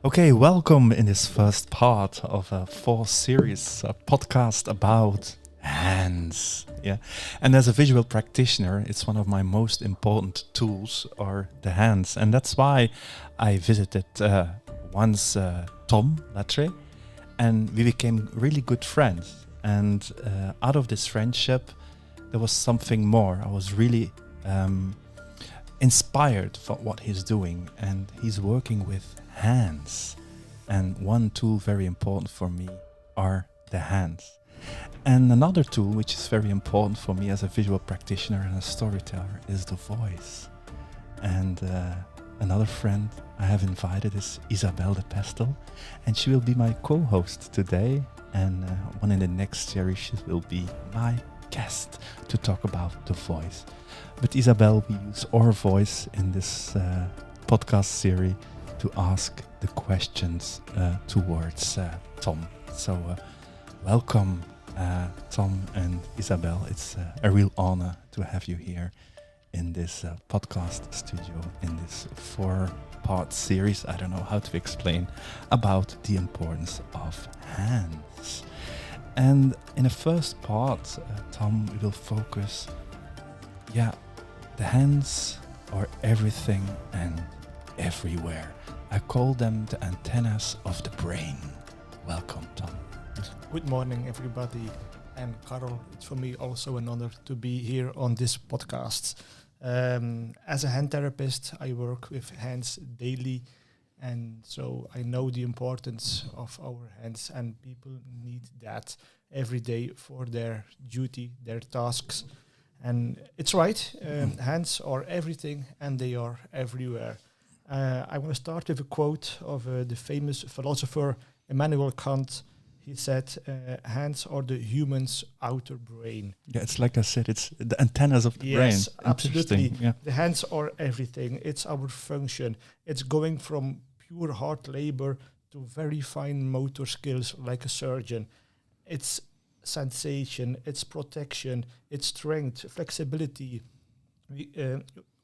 Okay, welcome in this first part of a 4 series podcast about hands. Yeah, and as a visual practitioner, it's one of my most important tools are the hands, and that's why I visited once Tom Lattré, and we became really good friends. And out of this friendship, there was something more. I was really inspired for what he's doing, and he's working with hands. And one tool very important for me are the hands. And another tool which is very important for me as a visual practitioner and a storyteller is the voice. And another friend I have invited is Isabel Depestel, and she will be my co-host today. And one in the next series she will be my guest to talk about the voice. But Isabel, we use our voice in this podcast series to ask the questions towards Tom. So welcome, Tom and Isabel. It's a real honor to have you here in this podcast studio in this 4-part series. I don't know how to explain about the importance of hands. And in the first part, Tom, we will focus, the hands are everything and everywhere. I call them the antennas of the brain. Welcome, Tom. Good morning, everybody. And Karl, it's for me also an honor to be here on this podcast. As a hand therapist, I work with hands daily, and so I know the importance of our hands, and people need that every day for their duty, their tasks. And it's right, hands are everything and they are everywhere. I want to start with a quote of the famous philosopher Immanuel Kant. He said, hands are the human's outer brain. Yeah, it's like I said, it's the antennas of the brain. Yes, absolutely. Yeah. The hands are everything. It's our function. It's going from pure hard labor to very fine motor skills like a surgeon. It's sensation, it's protection, it's strength, flexibility.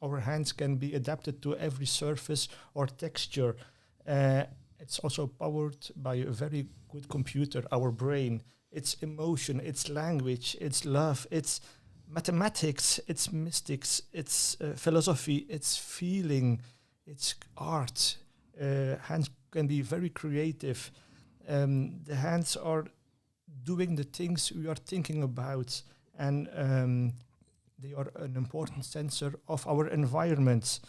Our hands can be adapted to every surface or texture. It's also powered by a very good computer, our brain. It's emotion, it's language, it's love, it's mathematics, it's mystics, it's philosophy, it's feeling, it's art. Hands can be very creative. The hands are doing the things we are thinking about, and they are an important sensor of our environment.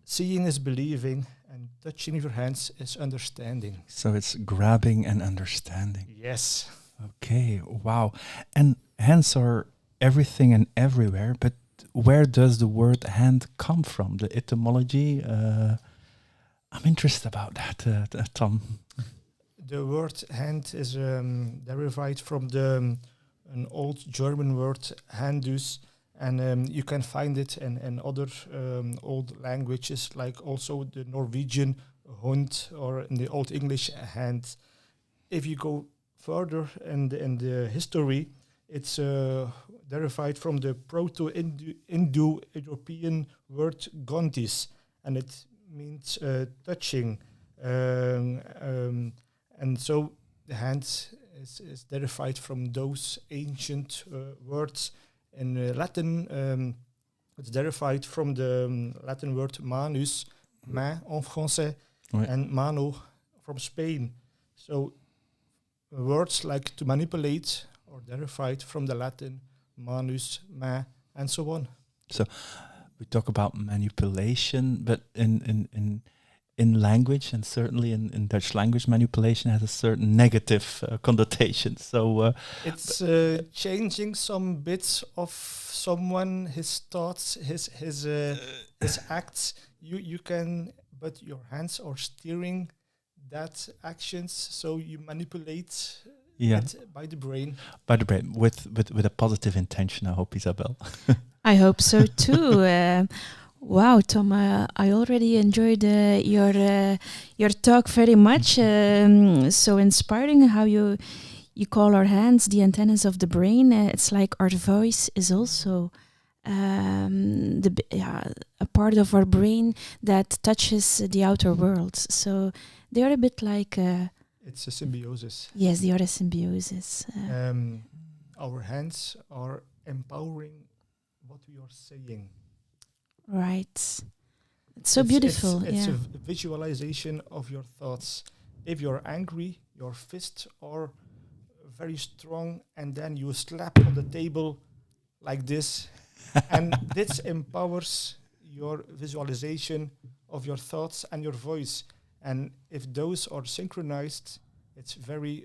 Seeing is believing, and touching your hands is understanding. So it's grabbing and understanding. Yes. Okay, wow. And hands are everything and everywhere, but where does the word hand come from? The etymology? I'm interested about that, Tom. The word hand is derived from an old German word, handus, and you can find it in other old languages, like also the Norwegian hund, or in the Old English hand. If you go further in the history, it's derived from the Proto-Indo-European word gondis, and it means touching. And so the hand is derived from those ancient words. In Latin, it's derived from the Latin word manus, main en français, and mano from Spain. So words like to manipulate are derived from the Latin manus, main, and so on. So we talk about manipulation, but in language, and certainly in Dutch language, manipulation has a certain negative connotation. So it's changing some bits of someone, his thoughts, his acts. You can, but your hands are steering that actions, so you manipulate it by the brain. By the brain, with a positive intention, I hope, Isabel. I hope so too. Wow, Tom, I already enjoyed your talk very much. So inspiring how you call our hands the antennas of the brain. It's like our voice is also a part of our brain that touches the outer world. So they are a bit like It's a symbiosis. yes, they are a symbiosis. Our hands are empowering what we are saying. Right. It's so beautiful. It's yeah. a visualization of your thoughts. If you're angry, your fists are very strong, and then you slap on the table like this, and this empowers your visualization of your thoughts and your voice. And if those are synchronized, it's very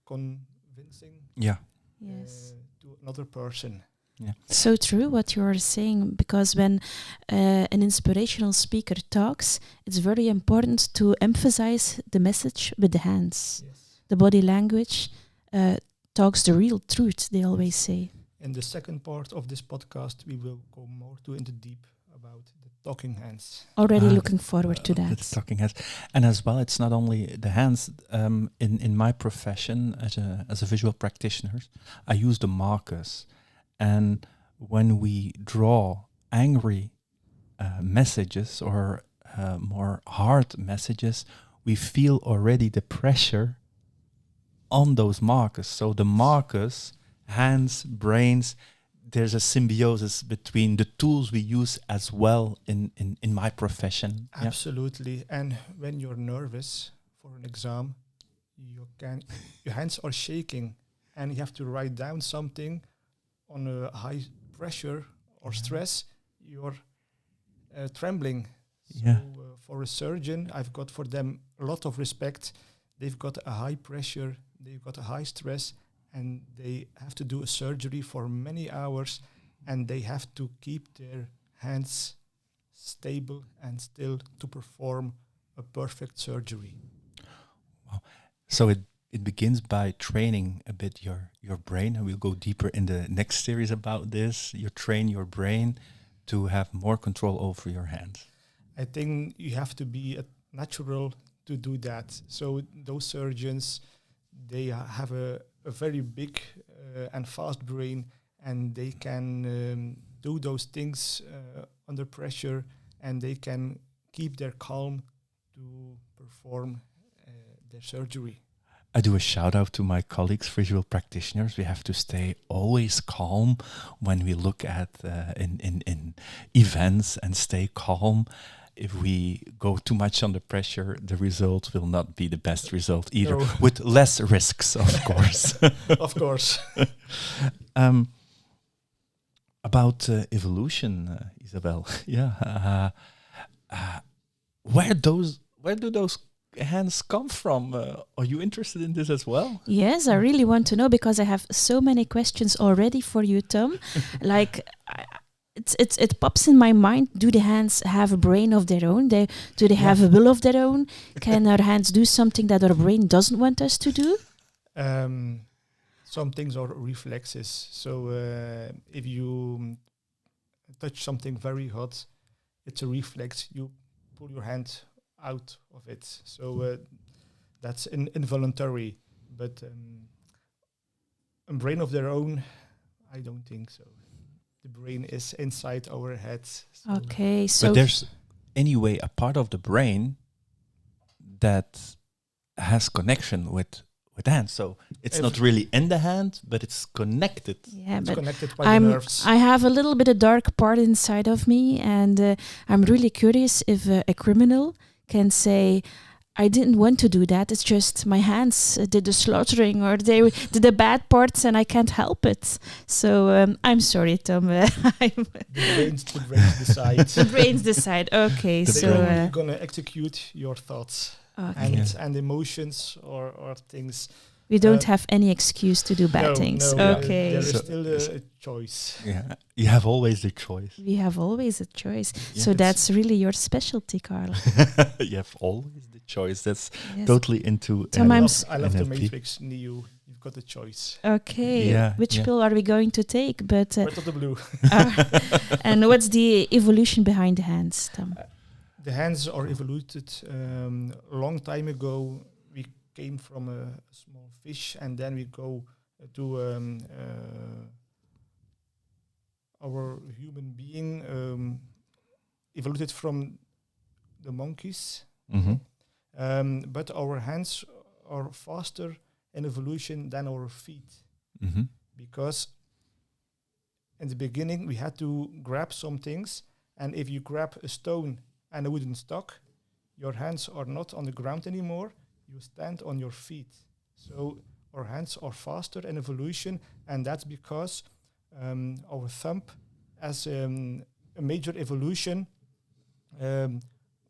convincing Yeah. Yes. to another person. Yeah. So true what you are saying, because when an inspirational speaker talks, it's very important to emphasize the message with the hands. Yes. The body language talks the real truth, they always say. In the second part of this podcast, we will go more into deep about the talking hands. Already looking forward to The that. talking hands, and as well, it's not only the hands. In my profession as a visual practitioner, I use the markers, and when we draw angry messages or more hard messages, we feel already the pressure on those markers. So the markers, hands, brains, there's a symbiosis between the tools we use as well in my profession. Absolutely. And when you're nervous for an exam, your hands are shaking, and you have to write down something on a high pressure or stress. You're trembling. So for a surgeon, I've got for them a lot of respect. They've got a high pressure, they've got a high stress, and they have to do a surgery for many hours, and they have to keep their hands stable and still to perform a perfect surgery. Wow. So it begins by training a bit your brain, and we'll go deeper in the next series about this. You train your brain to have more control over your hands. I think you have to be natural to do that. So those surgeons, they have a very big and fast brain, and they can do those things under pressure, and they can keep their calm to perform their surgery. I do a shout out to my colleagues, visual practitioners. We have to stay always calm when we look at in events, and stay calm. If we go too much under pressure, the result will not be the best result either, with less risks, of course. Of course. About evolution, Isabel. Where do those hands come from? Are you interested in this as well? Yes, I really want to know, because I have so many questions already for you, Tom. It pops in my mind. Do the hands have a brain of their own? Do they have a will of their own? Can our hands do something that our brain doesn't want us to do? Some things are reflexes. So if you touch something very hot, it's a reflex. You pull your hand out of it. So that's involuntary. But a brain of their own, I don't think so. The brain is inside our heads. So Okay, so but there's anyway a part of the brain that has connection with hands. So it's not really in the hand, but it's connected. yeah, it's but connected by the nerves. I have a little bit of dark part inside of me, and I'm really curious if a criminal can say, I didn't want to do that. It's just my hands did the slaughtering, or they did the bad parts, and I can't help it. So I'm sorry, Tom. The brains decide. The brains decide. Okay, They're going to execute your thoughts and emotions or things. We don't have any excuse to do bad things. No, okay. There is still a choice. Yeah, you have always the choice. We have always a choice. Yeah, so that's really your specialty, Karl. You have always the choice. That's totally into Tom, I love the NLP. Matrix, Neo. You've got the choice. Okay. Which pill are we going to take? But Red or the blue. and what's the evolution behind the hands, Tom? The hands are evoluted a long time ago. We came from a small fish, and then we go to our human being evolved from the monkeys, Mm-hmm. but our hands are faster in evolution than our feet, Mm-hmm. because in the beginning we had to grab some things, and if you grab a stone and a wooden stock, your hands are not on the ground anymore, you stand on your feet. So our hands are faster in evolution, and that's because our thumb has a major evolution um,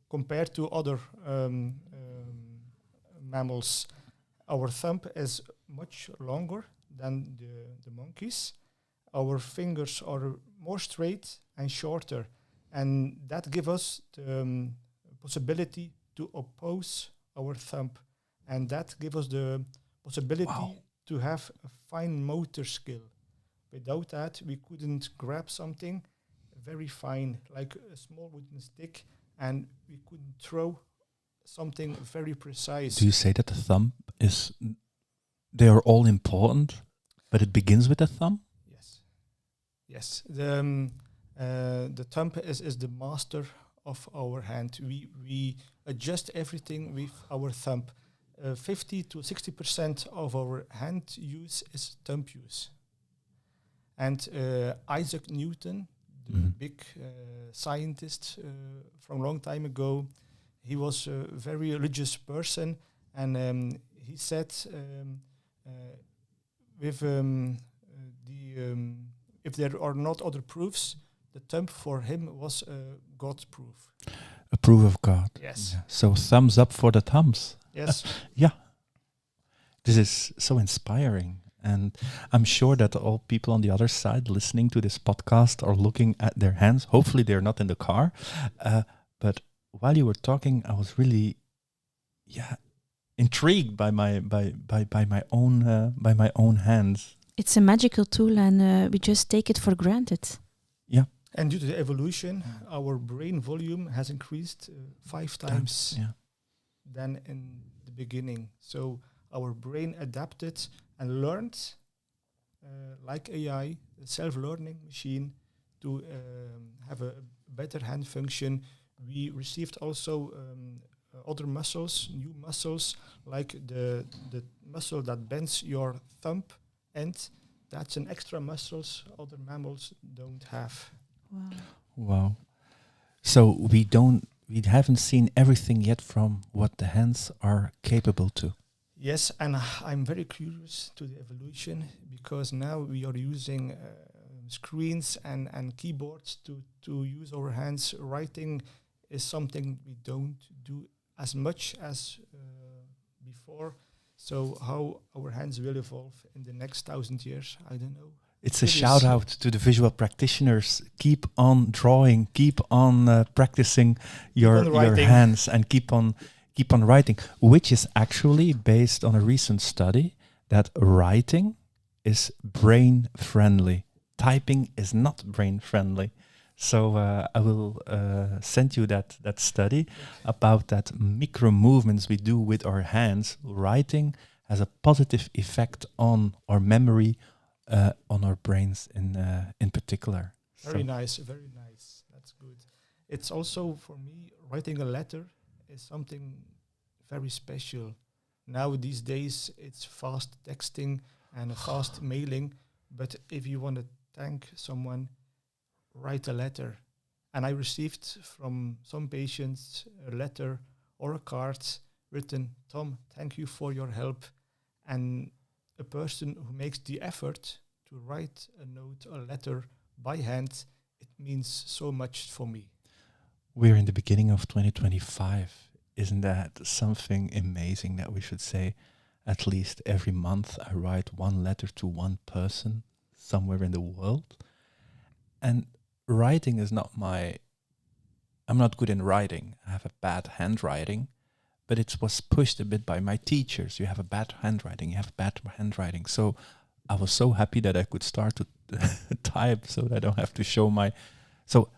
compared to other mammals. Our thumb is much longer than the monkeys. Our fingers are more straight and shorter, and that gives us the possibility to oppose our thumb, and that gives us the possibility Wow. to have a fine motor skill. Without that, we couldn't grab something very fine, like a small wooden stick, and we couldn't throw something very precise. Do you say that the thumb is? They are all important, but it begins with the thumb. Yes. Yes. The thumb is the master of our hand. We adjust everything with our thumb. 50 to 60% of our hand use is thumb use. And Isaac Newton, the Mhm. big scientist from a long time ago, he was a very religious person, and he said with if there are not other proofs, the thumb for him was God's proof. A proof of God. Yes. Yeah. So thumbs up for the thumbs. Yes. Yeah. This is so inspiring. And I'm sure that all people on the other side listening to this podcast are looking at their hands. Hopefully they're not in the car. But while you were talking, I was really, intrigued by my own hands. It's a magical tool, and we just take it for granted. And due to the evolution, our brain volume has increased 5 times Yeah. than in the beginning. So our brain adapted and learned, like AI, a self-learning machine, to have a better hand function. We received also other muscles, new muscles, like the muscle that bends your thumb end. That's an extra muscles other mammals don't have. Wow. Wow. So we haven't seen everything yet from what the hands are capable to. Yes, and I'm very curious to the evolution, because now we are using screens and keyboards to use our hands. Writing is something we don't do as much as before. So how our hands will evolve in the next 1,000 years, I don't know. It's a It is, shout out to the visual practitioners. Keep on drawing, keep on practicing your writing. hands, and keep on writing, which is actually based on a recent study that writing is brain friendly. Typing is not brain friendly. So I will send you that study about that micro movements we do with our hands. Writing has a positive effect on our memory, on our brains in particular. Very nice, very nice. That's good. It's also, for me, writing a letter is something very special. Now, these days, it's fast texting and fast mailing. But if you want to thank someone, write a letter. And I received from some patients a letter or a card written, "Tom, thank you for your help." And a person who makes the effort to write a note or letter by hand, it means so much for me. We're in the beginning of 2025. Isn't that something amazing that we should say at least every month I write one letter to one person somewhere in the world? And writing is not I'm not good in writing. I have a bad handwriting, but it was pushed a bit by my teachers. You have a bad handwriting, you have bad handwriting. So I was so happy that I could start to type so that I don't have to show So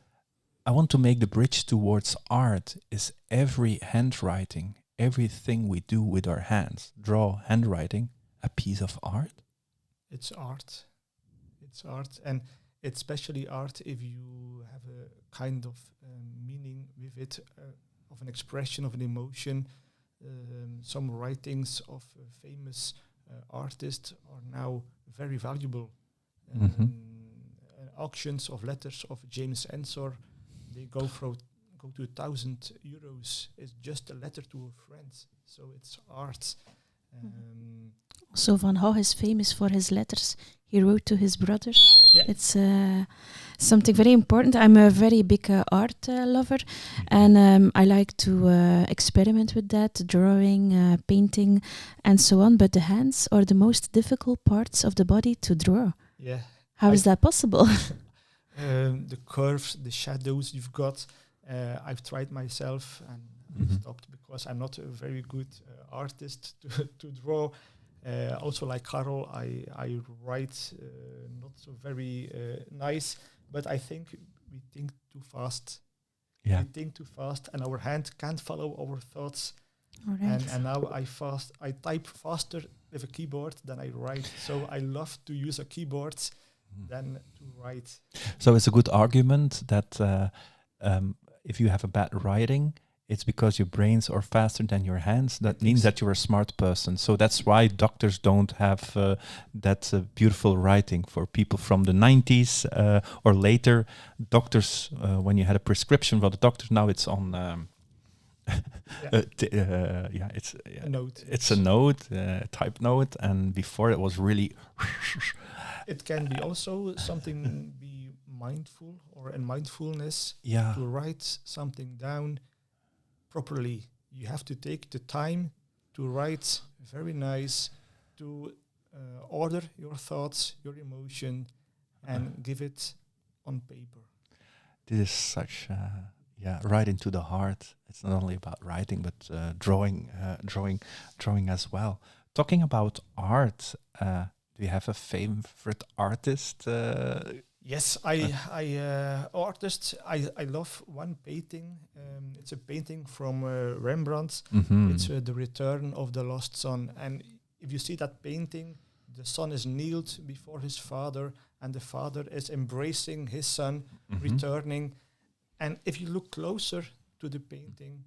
I want to make the bridge towards art. Is every handwriting, everything we do with our hands, draw, handwriting, a piece of art? It's art. It's art. And it's especially art if you have a kind of meaning with it, of an expression of an emotion. Some writings of famous artists are now very valuable. Auctions of letters of James Ensor, they go to €1,000. It's just a letter to a friend, so it's art. So Van Gogh is famous for his letters he wrote to his brother. Yeah. It's something very important. I'm a very big art lover, and I like to experiment with that, drawing, painting, and so on. But the hands are the most difficult parts of the body to draw. Yeah. How is that possible? The curves, the shadows you've got. I've tried myself and stopped because I'm not a very good artist to draw. Also, like Karl, I write not so very nice, but I think we think too fast. Yeah. We think too fast, and our hand can't follow our thoughts. All right. And now I type faster with a keyboard than I write. So I love to use a keyboard than to write. So it's a good argument that if you have a bad writing, it's because your brains are faster than your hands. That means that you're a smart person. So that's why doctors don't have that beautiful writing. For people from the 90s or later, doctors, when you had a prescription for the doctor, now it's on... it's a note. It's a note, type note, and before it was really... It can be also something be mindful or in mindfulness to write something down properly. You have to take the time to write very nice, to order your thoughts, your emotion, and give it on paper. This is such right into the heart. It's not only about writing, but drawing as well. Talking about art, do you have a favorite artist? Yes, I love one painting. It's a painting from Rembrandt. It's The Return of the Lost Son. And if you see that painting, the son is kneeled before his father, and the father is embracing his son, returning. And if you look closer to the painting,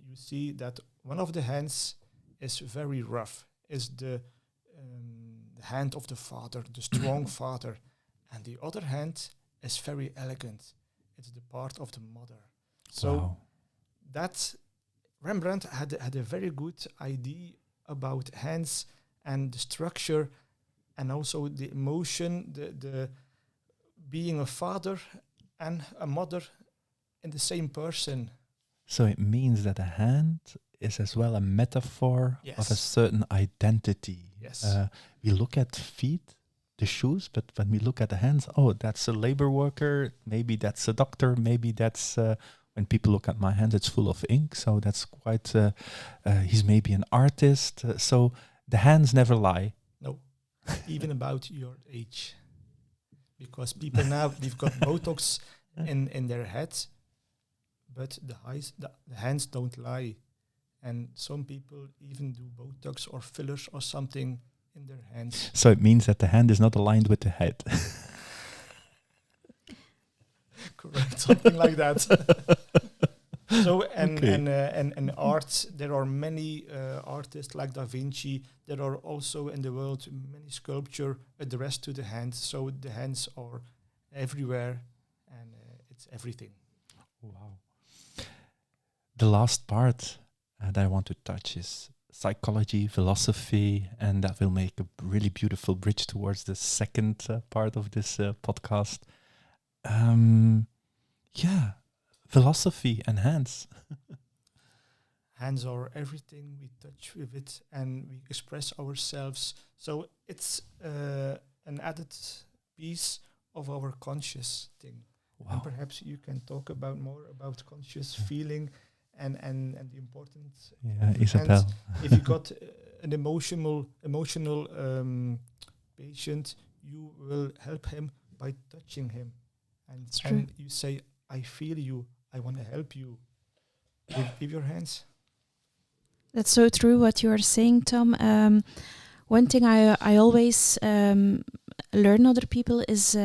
you see that one of the hands is very rough. Is the hand of the father, the strong father. And the other hand is very elegant. It's the part of the mother. So that Rembrandt had a very good idea about hands and the structure, and also the emotion, the being a father and a mother in the same person. So it means that a hand is as well a metaphor of a certain identity. Yes. We look at feet, the shoes, but when we look at the hands, that's a labor worker, maybe that's a doctor, maybe that's when people look at my hand, it's full of ink, so that's quite he's maybe an artist. So the hands never lie. No, even about your age, because people now, they've got Botox in their heads, but the hands don't lie, and some people even do Botox or fillers or something in their hands. So it means that the hand is not aligned with the head. Correct, something like that. So and art, there are many artists like Da Vinci. There are also in the world many sculpture addressed to the hands. So the hands are everywhere, and it's everything. Wow. The last part that I want to touch is psychology, philosophy, and that will make a really beautiful bridge towards the second part of this podcast. Philosophy and hands. Hands are everything. We touch with it and we express ourselves. So it's an added piece of our conscious thing. Wow. And perhaps you can talk more about conscious feeling and the importance. Yeah, Isabel. If you got an emotional patient, you will help him by touching him, and you say, "I feel you. I want to help you." Give your hands. That's so true what you are saying, Tom. One thing I always learn other people is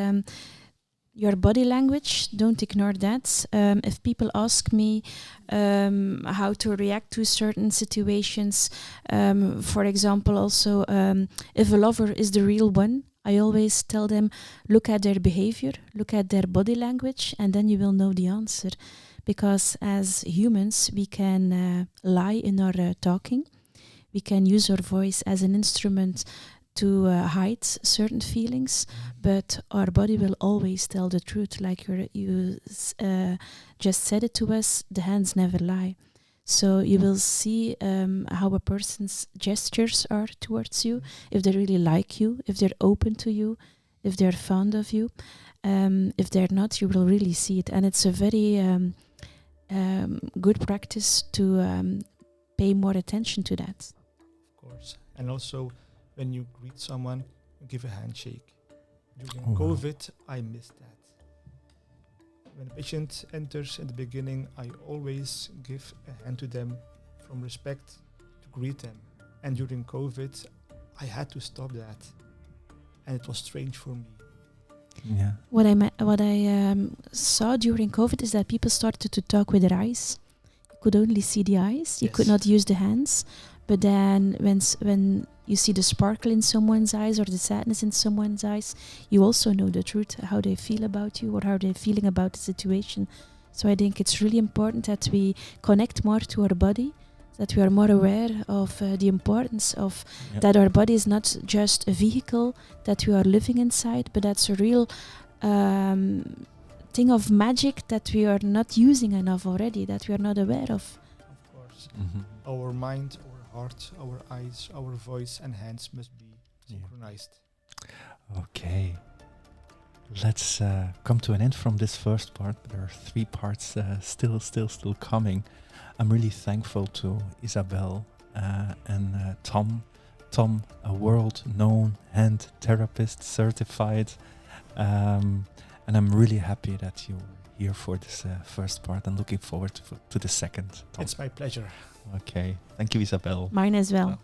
your body language, don't ignore that. If people ask me how to react to certain situations, for example, also if a lover is the real one, I always tell them, look at their behavior, look at their body language, and then you will know the answer. Because as humans, we can lie in our talking. We can use our voice as an instrument to hide certain feelings, but our body will always tell the truth. Like you just said it to us, the hands never lie. So you will see how a person's gestures are towards you, if they really like you, if they're open to you, if they're fond of you. If they're not, you will really see it. And it's a very good practice to pay more attention to that. Of course. And also, when you greet someone, you give a handshake. During Oh, wow. COVID, I missed that. When a patient enters in the beginning, I always give a hand to them from respect to greet them. And during COVID, I had to stop that. And it was strange for me. Yeah. What I saw during COVID is that people started to talk with their eyes. You could only see the eyes. You could Yes. not use the hands. But then when you see the sparkle in someone's eyes or the sadness in someone's eyes, you also know the truth, how they feel about you or how they're feeling about the situation. So I think it's really important that we connect more to our body, that we are more aware of the importance of Yeah. that our body is not just a vehicle that we are living inside, but that's a real thing of magic that we are not using enough already, that we are not aware of. Of course. Mhm. Our mind, our heart, our eyes, our voice and hands must be Yeah. synchronized. Okay. Let's come to an end from this first part. There are 3 parts still coming. I'm really thankful to Isabel and Tom. Tom, a world-known hand therapist, certified. And I'm really happy that you were here for this first part and looking forward to the second. Tom. It's my pleasure. Okay. Thank you, Isabel. Mine as well. Well,